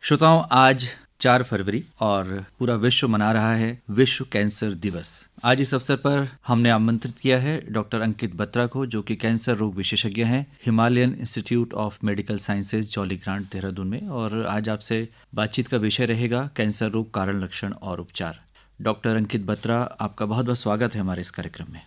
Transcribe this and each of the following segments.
श्रोताओं, आज 4 फरवरी और पूरा विश्व मना रहा है विश्व कैंसर दिवस। आज इस अवसर पर हमने आमंत्रित किया है डॉक्टर अंकित बत्रा को, जो कि कैंसर रोग विशेषज्ञ हैं Himalayan institute of medical sciences jolly grant Dehradun में। और आज आपसे बातचीत का विषय रहेगा कैंसर रोग, कारण, लक्षण और उपचार। डॉक्टर अंकित बत्रा, आपका बहुत बहुत स्वागत है हमारे इस कार्यक्रम में।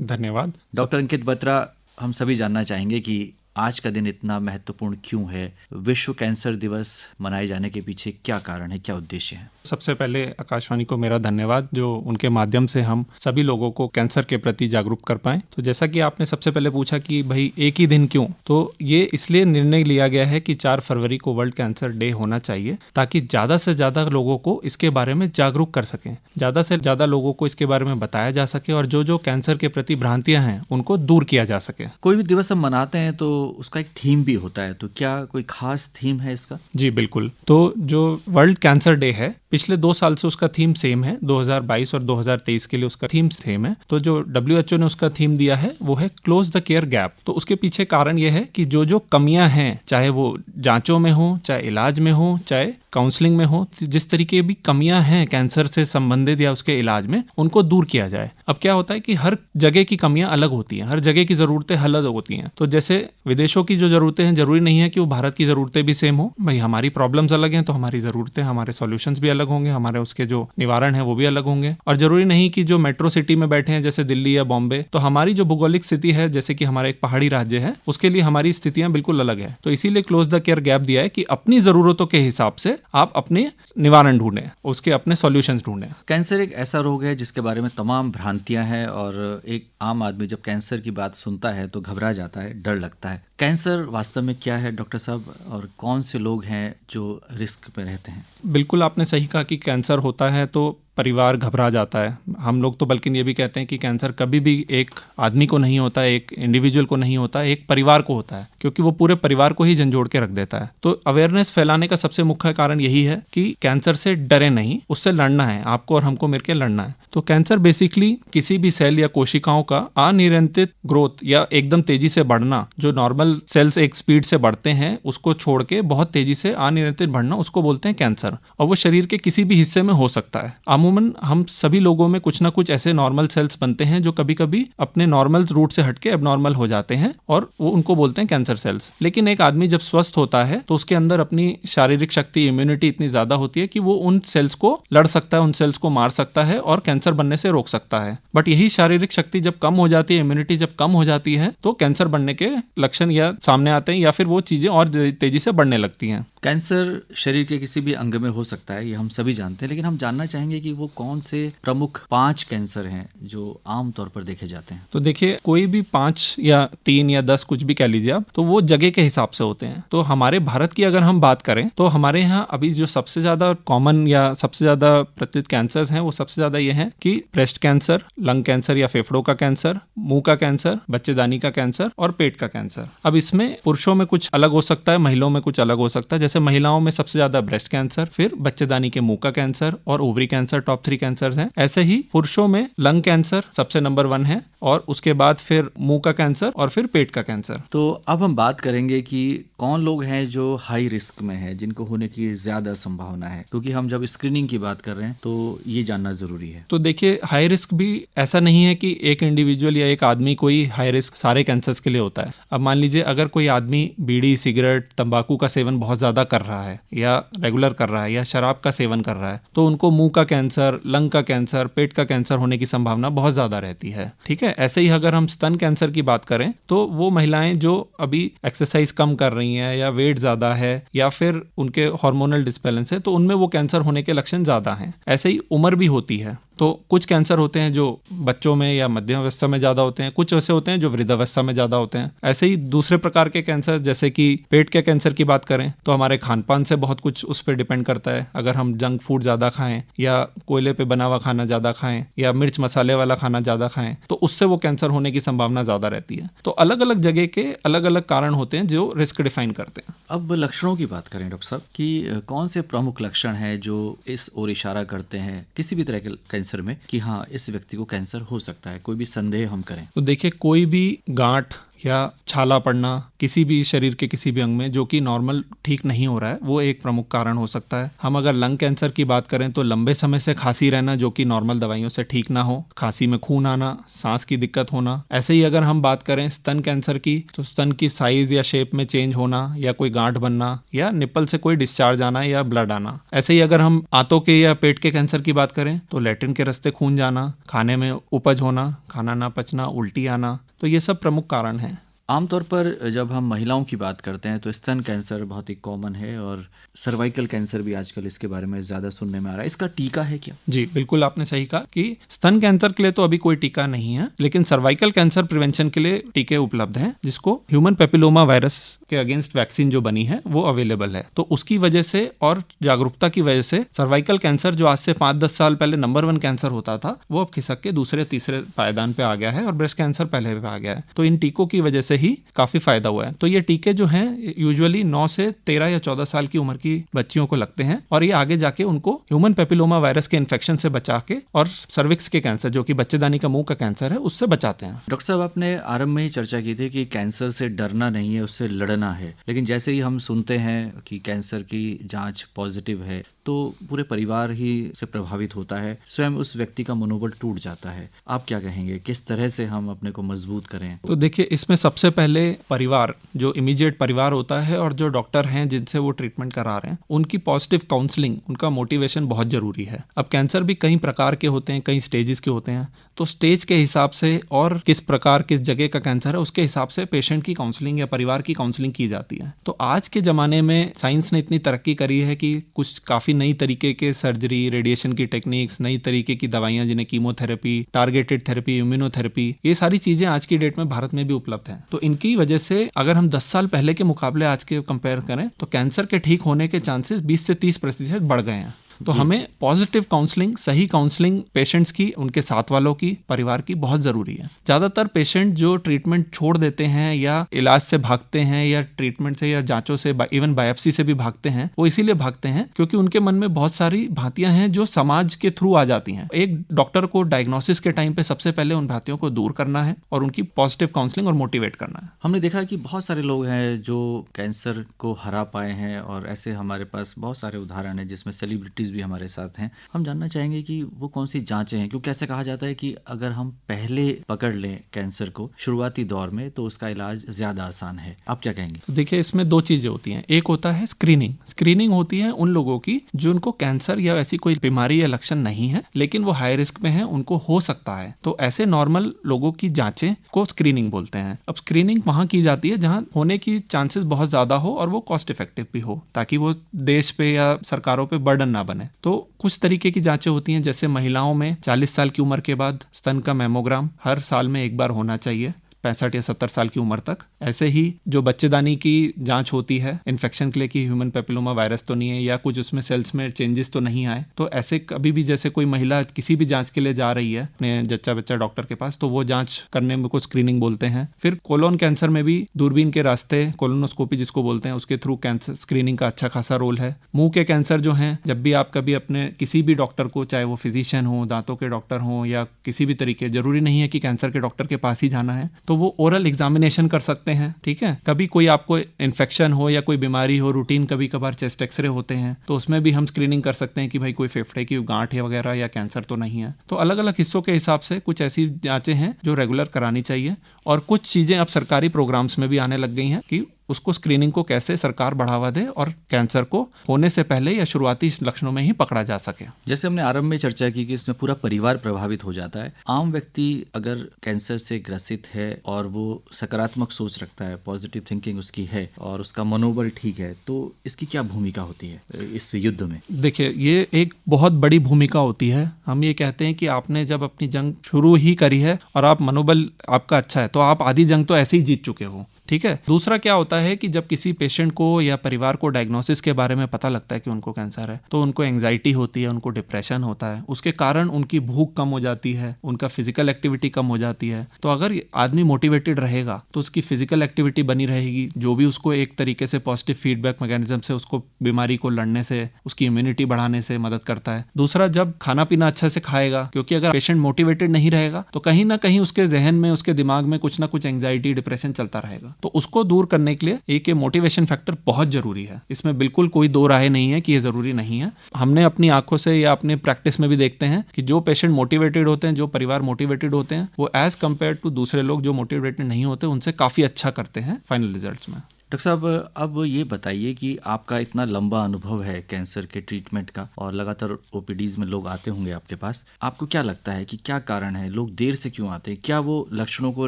धन्यवाद। डॉक्टर अंकित बत्रा, हम सभी जानना चाहेंगे कि आज का दिन इतना महत्वपूर्ण क्यों है? विश्व कैंसर दिवस मनाए जाने के पीछे क्या कारण है, क्या उद्देश्य है? सबसे पहले आकाशवाणी को मेरा धन्यवाद, जो उनके माध्यम से हम सभी लोगों को कैंसर के प्रति जागरूक कर पाएं। तो जैसा कि आपने सबसे पहले पूछा कि भाई एक ही दिन क्यों, तो ये इसलिए निर्णय लिया गया है कि 4 फरवरी को वर्ल्ड कैंसर डे होना चाहिए, ताकि ज़्यादा से ज़्यादा लोगों को इसके बारे में जागरूक कर सकें, ज़्यादा से ज़्यादा लोगों को इसके बारे में बताया जा सके और जो कैंसर के प्रति भ्रांतियाँ हैं उनको दूर किया जा सके। कोई भी दिवस हम मनाते हैं तो उसका एक थीम भी होता है, तो क्या कोई खास थीम है इसका? जी बिल्कुल। तो जो वर्ल्ड कैंसर डे है, पिछले 2 साल से उसका थीम सेम है। 2022 और 2023 के लिए उसका थीम सेम है। तो जो WHO ने उसका थीम दिया है वो है क्लोज द केयर गैप। तो उसके पीछे कारण ये है कि जो कमियां हैं, चाहे वो जांचों में हो, चाहे इलाज में हो, चाहे काउंसलिंग में हो, जिस तरीके भी कमियां हैं कैंसर से संबंधित या उसके इलाज में, उनको दूर किया जाए। अब क्या होता है कि हर जगह की कमियां अलग होती हैं, हर जगह की ज़रूरतें अलग होती हैं। तो जैसे विदेशों की जो ज़रूरतें हैं, जरूरी नहीं है कि वो भारत की ज़रूरतें भी सेम हो। भाई हमारी प्रॉब्लम्स अलग हैं तो हमारी ज़रूरतें, हमारे सॉल्यूशंस भी अलग होंगे, हमारे उसके जो निवारण है वो भी अलग होंगे। और जरूरी नहीं कि जो मेट्रो सिटी में बैठे हैं जैसे दिल्ली या बॉम्बे, तो हमारी जो भौगोलिक स्थिति है, जैसे कि हमारा एक पहाड़ी राज्य है, उसके लिए हमारी स्थितियां बिल्कुल अलग है। तो इसीलिए क्लोज द केयर गैप दिया है कि अपनी ज़रूरतों के हिसाब से आप अपने निवारण ढूंढें, उसके अपने सॉल्यूशंस ढूंढें। कैंसर एक ऐसा रोग है जिसके बारे में तमाम भ्रांतियां हैं और एक आम आदमी जब कैंसर की बात सुनता है तो घबरा जाता है, डर लगता है। कैंसर वास्तव में क्या है डॉक्टर साहब, और कौन से लोग हैं जो रिस्क में रहते हैं? बिल्कुल आपने सही कहा कि कैंसर होता है तो परिवार घबरा जाता है। हम लोग तो बल्कि ये भी कहते हैं कि कैंसर कभी भी एक आदमी को नहीं होता, एक इंडिविजुअल को नहीं होता, एक परिवार को होता है, क्योंकि वो पूरे परिवार को ही झंझोड़ के रख देता है। तो अवेयरनेस फैलाने का सबसे मुख्य कारण यही है कि कैंसर से डरे नहीं, उससे लड़ना है, आपको और हमको मिलकर लड़ना है। तो कैंसर बेसिकली किसी भी सेल या कोशिकाओं का अनियंत्रित ग्रोथ या एकदम तेजी से बढ़ना, जो नॉर्मल सेल्स एक स्पीड से बढ़ते हैं उसको छोड़ के बहुत तेजी से अनियंत्रित बढ़ना, उसको बोलते हैं कैंसर। और वो शरीर के किसी भी हिस्से में हो सकता है। अमूमन हम सभी लोगों में कुछ ना कुछ ऐसे नॉर्मल सेल्स बनते हैं जो कभी कभी अपने नॉर्मल रूट से हटके एबनॉर्मल हो जाते हैं और वो उनको बोलते हैं कैंसर सेल्स। लेकिन एक आदमी जब स्वस्थ होता है तो उसके अंदर अपनी शारीरिक शक्ति, इम्यूनिटी इतनी ज्यादा होती है कि वो उन सेल्स को लड़ सकता है, उन सेल्स को मार सकता है और कैंसर बनने से रोक सकता है। बट यही शारीरिक शक्ति जब कम हो जाती है, इम्यूनिटी जब कम हो जाती है, तो कैंसर बनने के लक्षण या सामने आते हैं या फिर वो चीजें और तेजी से बढ़ने लगती हैं। कैंसर शरीर के किसी भी अंग में हो सकता है, ये हम सभी जानते हैं, लेकिन हम जानना चाहेंगे कि वो कौन से प्रमुख 5 कैंसर हैं जो आमतौर पर देखे जाते हैं। तो देखिए, कोई भी 5 या 3 या 10 कुछ भी कह लीजिए आप, तो वो जगह के हिसाब से होते हैं। तो हमारे भारत की अगर हम बात करें तो हमारे यहाँ अभी जो सबसे ज्यादा कॉमन या सबसे ज्यादा प्रचलित कैंसर हैं वो सबसे ज्यादा ये हैं कि ब्रेस्ट कैंसर, लंग कैंसर या फेफड़ों का कैंसर, मुंह का कैंसर, बच्चेदानी का कैंसर और पेट का कैंसर। अब इसमें पुरुषों में कुछ अलग हो सकता है, महिलाओं में कुछ अलग हो सकता है। जैसे महिलाओं में सबसे ज्यादा ब्रेस्ट कैंसर, फिर बच्चेदानी के मुंह का कैंसर और ओवरी कैंसर टॉप 3 कैंसर हैं। ऐसे ही पुरुषों में लंग कैंसर सबसे नंबर 1 है और उसके बाद फिर मुंह का कैंसर और फिर पेट का कैंसर। तो अब हम बात करेंगे कि कौन लोग हैं जो हाई रिस्क में है, जिनको होने की ज्यादा संभावना है, क्योंकि हम जब स्क्रीनिंग की बात कर रहे हैं तो ये जानना जरूरी है। तो देखिए, हाई रिस्क भी ऐसा नहीं है कि एक इंडिविजुअल या एक आदमी को ही हाई रिस्क सारे कैंसर्स के लिए होता है। अब मान लीजिए अगर कोई आदमी बीड़ी, सिगरेट, तंबाकू का सेवन बहुत ज्यादा कर रहा है या रेगुलर कर रहा है या शराब का सेवन कर रहा है, तो उनको मुंह का कैंसर, लंग का कैंसर, पेट का कैंसर होने की संभावना बहुत ज्यादा रहती है। ठीक है। ऐसे ही अगर हम स्तन कैंसर की बात करें तो वो महिलाएं जो अभी एक्सरसाइज कम कर रही हैं या वेट ज्यादा है या फिर उनके हार्मोनल डिसबैलेंस है, तो उनमें वो कैंसर होने के लक्षण ज्यादा हैं। ऐसे ही उम्र भी होती है। तो कुछ कैंसर होते हैं जो बच्चों में या मध्यम अवस्था में ज्यादा होते हैं, कुछ ऐसे होते हैं जो वृद्धावस्था में ज्यादा होते हैं। ऐसे ही दूसरे प्रकार के कैंसर, जैसे कि पेट के कैंसर की बात करें तो हमारे खान पान से बहुत कुछ उस पर डिपेंड करता है। अगर हम जंक फूड ज्यादा खाएं या कोयले पे बना हुआ खाना ज्यादा खाएं या मिर्च मसाले वाला खाना ज्यादा खाएं, तो उससे वो कैंसर होने की संभावना ज्यादा रहती है। तो अलग अलग जगह के अलग अलग कारण होते हैं जो रिस्क डिफाइन करते हैं। अब लक्षणों की बात करें डॉक्टर साहब, कि कौन से प्रमुख लक्षण हैं जो इस ओर इशारा करते हैं किसी भी तरह के कैंसर में कि हाँ, इस व्यक्ति को कैंसर हो सकता है, कोई भी संदेह हम करें? तो देखिए, कोई भी गांठ या छाला पड़ना किसी भी शरीर के किसी भी अंग में जो कि नॉर्मल ठीक नहीं हो रहा है, वो एक प्रमुख कारण हो सकता है। हम अगर लंग कैंसर की बात करें तो लंबे समय से खांसी रहना जो कि नॉर्मल दवाइयों से ठीक ना हो, खांसी में खून आना, सांस की दिक्कत होना। ऐसे ही अगर हम बात करें स्तन कैंसर की तो स्तन की साइज या शेप में चेंज होना या कोई गांठ बनना या निप्पल से कोई डिस्चार्ज आना या ब्लड आना। ऐसे ही अगर हम आंतों के या पेट के कैंसर की बात करें तो लैट्रिन के रास्ते खून जाना, खाने में उपज होना, खाना ना पचना, उल्टी आना, तो ये सब प्रमुख कारण हैं। आमतौर पर जब हम महिलाओं की बात करते हैं तो स्तन कैंसर बहुत ही कॉमन है और सर्वाइकल कैंसर भी आजकल इसके बारे में ज़्यादा सुनने में आ रहा है। इसका टीका है क्या? जी बिल्कुल, आपने सही कहा कि स्तन कैंसर के लिए तो अभी कोई टीका नहीं है, लेकिन सर्वाइकल कैंसर प्रिवेंशन के लिए टीके उपलब्ध हैं, जिसको ह्यूमन पेपिलोमा वायरस के अगेंस्ट वैक्सीन जो बनी है वो अवेलेबल है। तो उसकी वजह से और जागरूकता की वजह से सर्वाइकल कैंसर जो आज से 5-10 साल पहले नंबर 1 कैंसर होता था वो अब खिसक के दूसरे तीसरे पायदान पे आ गया है और ब्रेस्ट कैंसर पहले पे आ गया है। तो इन टीकों की वजह से ही काफी फायदा हुआ है। तो ये टीके जो हैं यूजुअली 9 से 13 या 14 साल की उम्र की बच्चियों को लगते हैं और ये आगे जाके उनको ह्यूमन पेपिलोमा वायरस के इन्फेक्शन से बचा के और सर्विक्स के कैंसर जो कि बच्चेदानी का मुंह का कैंसर है उससे बचाते हैं। डॉक्टर साहब, आपने आरंभ में ही चर्चा की थी कि कैंसर से डरना नहीं है, उससे लड़ना है, लेकिन जैसे ही हम सुनते हैं कि कैंसर की जांच पॉजिटिव है तो पूरे परिवार ही से प्रभावित होता है, स्वयं उस व्यक्ति का मनोबल टूट जाता है। आप क्या कहेंगे, किस तरह से हम अपने को मजबूत करें? तो देखिए, इसमें सबसे पहले परिवार, जो इमीडिएट परिवार होता है और जो डॉक्टर हैं जिनसे वो ट्रीटमेंट करा रहे हैं, उनकी पॉजिटिव काउंसलिंग, उनका मोटिवेशन बहुत जरूरी है। अब कैंसर भी कई प्रकार के होते हैं, कई स्टेजेस के होते हैं, तो स्टेज के हिसाब से और किस प्रकार किस जगह का कैंसर है उसके हिसाब से पेशेंट की काउंसलिंग या परिवार की काउंसलिंग की जाती है। तो आज के ज़माने में साइंस ने इतनी तरक्की करी है कि कुछ काफ़ी नई तरीके के सर्जरी, रेडिएशन की टेक्निक्स, नई तरीके की दवाइयाँ जिन्हें कीमोथेरेपी, टारगेटेड थेरेपी, इम्यूनोथेरेपी, ये सारी चीज़ें आज की डेट में भारत में भी उपलब्ध हैं। तो इनकी वजह से अगर हम 10 साल पहले के मुकाबले आज के कंपेयर करें तो कैंसर के ठीक होने के चांसेस 20 से 30% बढ़ गए हैं। तो हमें पॉजिटिव काउंसलिंग, सही काउंसलिंग पेशेंट्स की, उनके साथ वालों की, परिवार की बहुत ज़रूरी है। ज़्यादातर पेशेंट जो ट्रीटमेंट छोड़ देते हैं या इलाज से भागते हैं या ट्रीटमेंट से या जांचों से, इवन बायोप्सी से भी भागते हैं, वो इसीलिए भागते हैं क्योंकि उनके मन में बहुत सारी भ्रांतियां हैं जो समाज के थ्रू आ जाती हैं। एक डॉक्टर को डायग्नोसिस के टाइम पे सबसे पहले उन भ्रांतियों को दूर करना है और उनकी पॉजिटिव काउंसलिंग और मोटिवेट करना है। हमने देखा कि बहुत सारे लोग हैं जो कैंसर को हरा पाए हैं और ऐसे हमारे पास बहुत सारे उदाहरण हैं जिसमें सेलिब्रिटीज भी हमारे साथ हैं। हम जानना चाहेंगे कि वो कौन सी जांचें हैं, क्योंकि ऐसा कहा जाता है कि अगर हम पहले पकड़ लें कैंसर को शुरुआती दौर में तो उसका इलाज ज्यादा आसान है। आप क्या कहेंगे? देखिए, इसमें दो चीजें होती हैं। एक होता है स्क्रीनिंग। स्क्रीनिंग होती है उन लोगों की जो उनको कैंसर या ऐसी कोई बीमारी या लक्षण नहीं है लेकिन वो हाई रिस्क में है, उनको हो सकता है। तो ऐसे नॉर्मल लोगों की जांचें को स्क्रीनिंग बोलते हैं। अब स्क्रीनिंग वहां की जाती है जहां होने की चांसेस बहुत ज्यादा हो और वो कॉस्ट इफेक्टिव भी हो, ताकि वो देश पे या सरकारों पे बर्डन ना बने। तो कुछ तरीके की जांचें होती हैं, जैसे महिलाओं में 40 साल की उम्र के बाद स्तन का मैमोग्राम हर साल में एक बार होना चाहिए, 65 या 70 साल की उम्र तक। ऐसे ही जो बच्चेदानी की जांच होती है इन्फेक्शन के लिए कि ह्यूमन पेपिलोमा वायरस तो नहीं है या कुछ उसमें सेल्स में चेंजेस तो नहीं आए, तो ऐसे कभी भी जैसे कोई महिला किसी भी जांच के लिए जा रही है अपने जच्चा बच्चा डॉक्टर के पास, तो वो जांच करने में को स्क्रीनिंग बोलते हैं। फिर कोलोन कैंसर में भी दूरबीन के रास्ते, कोलोनोस्कोपी जिसको बोलते हैं, उसके थ्रू कैंसर स्क्रीनिंग का अच्छा खासा रोल है। मुंह के कैंसर जो है, जब भी आप कभी अपने किसी भी डॉक्टर को, चाहे वो फिजिशियन हो, दांतों के डॉक्टर हो या किसी भी तरीके, जरूरी नहीं है कि कैंसर के डॉक्टर के पास ही जाना है, तो वो ओरल एग्जामिनेशन कर सकते हैं। ठीक है, कभी कोई आपको इन्फेक्शन हो या कोई बीमारी हो, रूटीन कभी कभार चेस्ट एक्सरे होते हैं, तो उसमें भी हम स्क्रीनिंग कर सकते हैं कि भाई कोई फेफड़े की गांठ है वगैरह या कैंसर तो नहीं है। तो अलग अलग हिस्सों के हिसाब से कुछ ऐसी जांचें हैं जो रेगुलर करानी चाहिए और कुछ चीजें अब सरकारी प्रोग्राम्स में भी आने लग गई हैं कि उसको स्क्रीनिंग को कैसे सरकार बढ़ावा दे और कैंसर को होने से पहले या शुरुआती लक्षणों में ही पकड़ा जा सके। जैसे हमने आरंभ में चर्चा की कि इसमें पूरा परिवार प्रभावित हो जाता है। आम व्यक्ति अगर कैंसर से ग्रसित है और वो सकारात्मक सोच रखता है, पॉजिटिव थिंकिंग उसकी है और उसका मनोबल ठीक है, तो इसकी क्या भूमिका होती है इस युद्ध में? देखिए, ये एक बहुत बड़ी भूमिका होती है। हम ये कहते हैं कि आपने जब अपनी जंग शुरू ही करी है और आप मनोबल आपका अच्छा है तो आप आधी जंग तो ऐसे ही जीत चुके हो। ठीक है। दूसरा क्या होता है कि जब किसी पेशेंट को या परिवार को डायग्नोसिस के बारे में पता लगता है कि उनको कैंसर है, तो उनको एंग्जाइटी होती है, उनको डिप्रेशन होता है, उसके कारण उनकी भूख कम हो जाती है, उनका फिजिकल एक्टिविटी कम हो जाती है। तो अगर आदमी मोटिवेटेड रहेगा तो उसकी फिजिकल एक्टिविटी बनी रहेगी, जो भी उसको एक तरीके से पॉजिटिव फीडबैक मैकेनिज्म से उसको बीमारी को लड़ने से, उसकी इम्यूनिटी बढ़ाने से मदद करता है। दूसरा, जब खाना पीना अच्छा से खाएगा, क्योंकि अगर पेशेंट मोटिवेटेड नहीं रहेगा तो कहीं ना कहीं उसके जहन में, उसके दिमाग में कुछ ना कुछ एंग्जाइटी, डिप्रेशन चलता रहेगा। तो उसको दूर करने के लिए एक मोटिवेशन फैक्टर बहुत जरूरी है। इसमें बिल्कुल कोई दो राय नहीं है कि ये जरूरी नहीं है। हमने अपनी आंखों से या अपने प्रैक्टिस में भी देखते हैं कि जो पेशेंट मोटिवेटेड होते हैं, जो परिवार मोटिवेटेड होते हैं, वो एज कंपेयर टू दूसरे लोग जो मोटिवेटेड नहीं होते उनसे काफी अच्छा करते हैं फाइनल रिजल्ट्स में। डॉक्टर साहब, अब ये बताइए कि आपका इतना लंबा अनुभव है कैंसर के ट्रीटमेंट का और लगातार ओपीडीज में लोग आते होंगे आपके पास, आपको क्या लगता है कि क्या कारण है, लोग देर से क्यों आते हैं? क्या वो लक्षणों को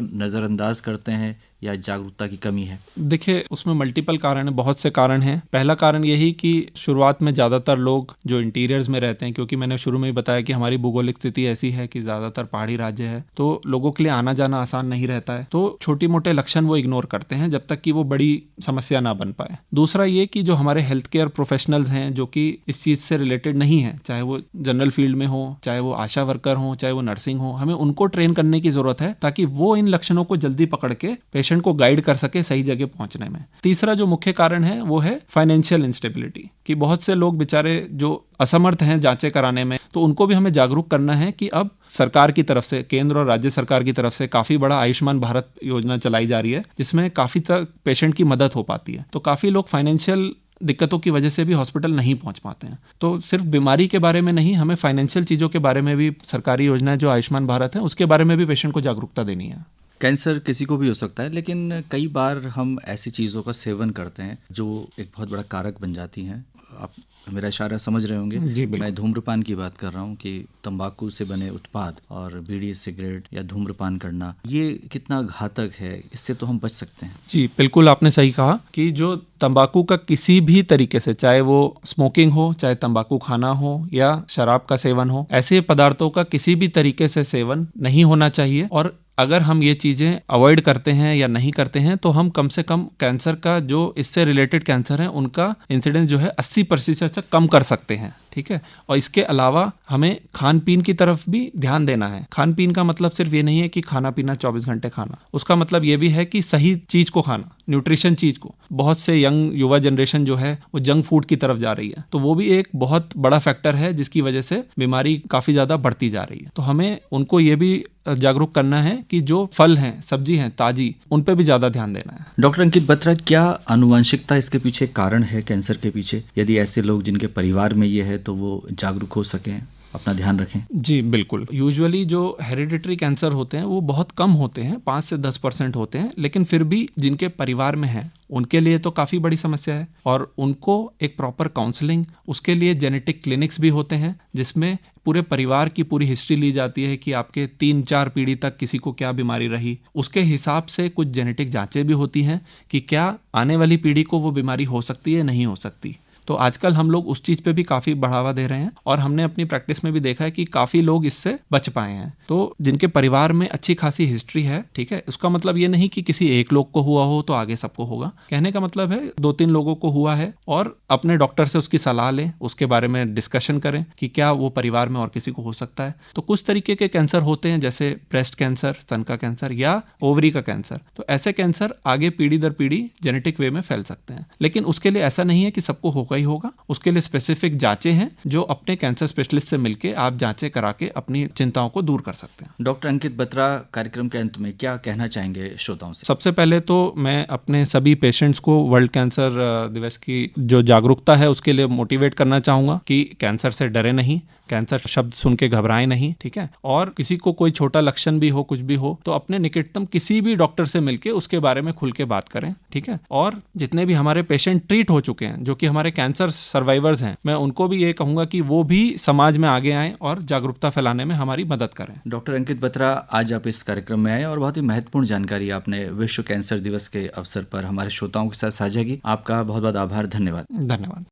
नज़रअंदाज करते हैं या जागरूकता की कमी है? देखिए, उसमें मल्टीपल कारण है, बहुत से कारण हैं। पहला कारण यही कि शुरुआत में ज़्यादातर लोग जो इंटीरियर्स में रहते हैं, क्योंकि मैंने शुरू में ही बताया कि हमारी भौगोलिक स्थिति ऐसी है कि ज़्यादातर पहाड़ी राज्य है, तो लोगों के लिए आना जाना आसान नहीं रहता है। तो छोटी मोटे लक्षण वो इग्नोर करते हैं जब तक कि वो बड़ी समस्या ना बन पाए। दूसरा ये कि जो हमारे हेल्थ केयर प्रोफेशनल्स हैं जो कि इस चीज़ से रिलेटेड नहीं है, चाहे वो जनरल फील्ड में हो, चाहे वो आशा वर्कर हो, चाहे वो नर्सिंग हो, हमें उनको ट्रेन करने की जरूरत है ताकि वो इन लक्षणों को जल्दी पकड़ के पेशेंट को गाइड कर सके सही जगह पहुंचने में। तीसरा जो मुख्य कारण है वो है फाइनेंशियल इंस्टेबिलिटी, कि बहुत से लोग बेचारे जो असमर्थ हैं जांचें कराने में, तो उनको भी हमें जागरूक करना है कि अब सरकार की तरफ से, केंद्र और राज्य सरकार की तरफ से काफी बड़ा आयुष्मान भारत योजना चलाई जा रही है, जिसमें काफी तक पेशेंट की मदद हो पाती है। तो काफी लोग फाइनेंशियल दिक्कतों की वजह से भी हॉस्पिटल नहीं पहुंच पाते हैं। तो सिर्फ बीमारी के बारे में नहीं, हमें फाइनेंशियल चीजों के बारे में भी, सरकारी योजनाएं जो आयुष्मान भारत है उसके बारे में भी पेशेंट को जागरूकता देनी है। कैंसर किसी को भी हो सकता है, लेकिन कई बार हम ऐसी चीज़ों का सेवन करते हैं जो एक बहुत बड़ा कारक बन जाती हैं। आप मेरा इशारा समझ रहे होंगे। जी, मैं धूम्रपान की बात कर रहा हूँ कि तंबाकू से बने उत्पाद और बीड़ी, सिगरेट या धूम्रपान करना, ये कितना घातक है, इससे तो हम बच सकते हैं। जी बिल्कुल, आपने सही कहा कि जो तंबाकू का किसी भी तरीके से, चाहे वो स्मोकिंग हो, चाहे तंबाकू खाना हो या शराब का सेवन हो, ऐसे पदार्थों का किसी भी तरीके से सेवन नहीं होना चाहिए। और अगर हम ये चीज़ें अवॉइड करते हैं या नहीं करते हैं तो हम कम से कम कैंसर का, जो इससे रिलेटेड कैंसर है, उनका इंसिडेंस जो है 80% तक कम कर सकते हैं। ठीक है। और इसके अलावा हमें खान पीन की तरफ भी ध्यान देना है। खान पीन का मतलब सिर्फ ये नहीं है कि खाना पीना 24 घंटे खाना, उसका मतलब ये भी है कि सही चीज को खाना, न्यूट्रिशन चीज को। बहुत से यंग युवा जनरेशन जो है वो जंक फूड की तरफ जा रही है, तो वो भी एक बहुत बड़ा फैक्टर है जिसकी वजह से बीमारी काफी ज्यादा बढ़ती जा रही है। तो हमें उनको ये भी जागरूक करना है कि जो फल हैं, सब्जी हैं ताजी, उन पे भी ज्यादा ध्यान देना है। डॉक्टर अंकित बत्रा, क्या आनुवंशिकता इसके पीछे कारण है कैंसर के पीछे? यदि ऐसे लोग जिनके परिवार में ये है तो वो जागरूक हो सकें, अपना ध्यान रखें। जी बिल्कुल। यूजुअली जो हेरिडिटरी कैंसर होते हैं वो बहुत कम होते हैं, 5 से 10% होते हैं, लेकिन फिर भी जिनके परिवार में है उनके लिए तो काफ़ी बड़ी समस्या है। और उनको एक प्रॉपर काउंसलिंग, उसके लिए जेनेटिक क्लिनिक्स भी होते हैं जिसमें पूरे परिवार की पूरी हिस्ट्री ली जाती है कि आपके 3-4 पीढ़ी तक किसी को क्या बीमारी रही। उसके हिसाब से कुछ जेनेटिक जांचें भी होती हैं कि क्या आने वाली पीढ़ी को वो बीमारी हो सकती है, नहीं हो सकती। तो आजकल हम लोग उस चीज़ पे भी काफ़ी बढ़ावा दे रहे हैं और हमने अपनी प्रैक्टिस में भी देखा है कि काफ़ी लोग इससे बच पाए हैं। तो जिनके परिवार में अच्छी खासी हिस्ट्री है, ठीक है, उसका मतलब ये नहीं कि किसी एक लोग को हुआ हो तो आगे सबको होगा। कहने का मतलब है 2-3 लोगों को हुआ है और अपने डॉक्टर से उसकी सलाह लें, उसके बारे में डिस्कशन करें कि क्या वो परिवार में और किसी को हो सकता है। तो कुछ तरीके के कैंसर होते हैं जैसे ब्रेस्ट कैंसर, स्तन का कैंसर या ओवरी का कैंसर। तो ऐसे कैंसर आगे पीढ़ी दर पीढ़ी जेनेटिक वे में फैल सकते हैं, लेकिन उसके लिए ऐसा नहीं है कि सबको होगा ही होगा। उसके लिए स्पेसिफिक जांचें हैं जो अपने कैंसर स्पेशलिस्ट से मिलके आप जांचें करा के अपनी चिंताओं को दूर कर सकते हैं। डॉक्टर अंकित बत्रा, कार्यक्रम के अंत में क्या कहना चाहेंगे श्रोताओं से? सबसे पहले तो मैं अपने सभी पेशेंट्स को वर्ल्ड कैंसर दिवस की जो जागरूकता है उसके लिए मोटिवेट करना चाहूंगा कि कैंसर से डरे नहीं, कैंसर शब्द सुन के घबराएं नहीं, ठीक है। और किसी को कोई छोटा लक्षण भी हो, कुछ भी हो, तो अपने निकटतम किसी भी डॉक्टर से मिलके उसके बारे में खुल के बात करें, ठीक है। और जितने भी हमारे पेशेंट ट्रीट हो चुके हैं, जो कि हमारे कैंसर सर्वाइवर्स हैं, मैं उनको भी ये कहूंगा कि वो भी समाज में आगे आएं और जागरूकता फैलाने में हमारी मदद करें। डॉक्टर अंकित बत्रा, आज आप इस कार्यक्रम में आए और बहुत ही महत्वपूर्ण जानकारी आपने विश्व कैंसर दिवस के अवसर पर हमारे श्रोताओं के साथ साझा की। आपका बहुत बहुत आभार, धन्यवाद। धन्यवाद।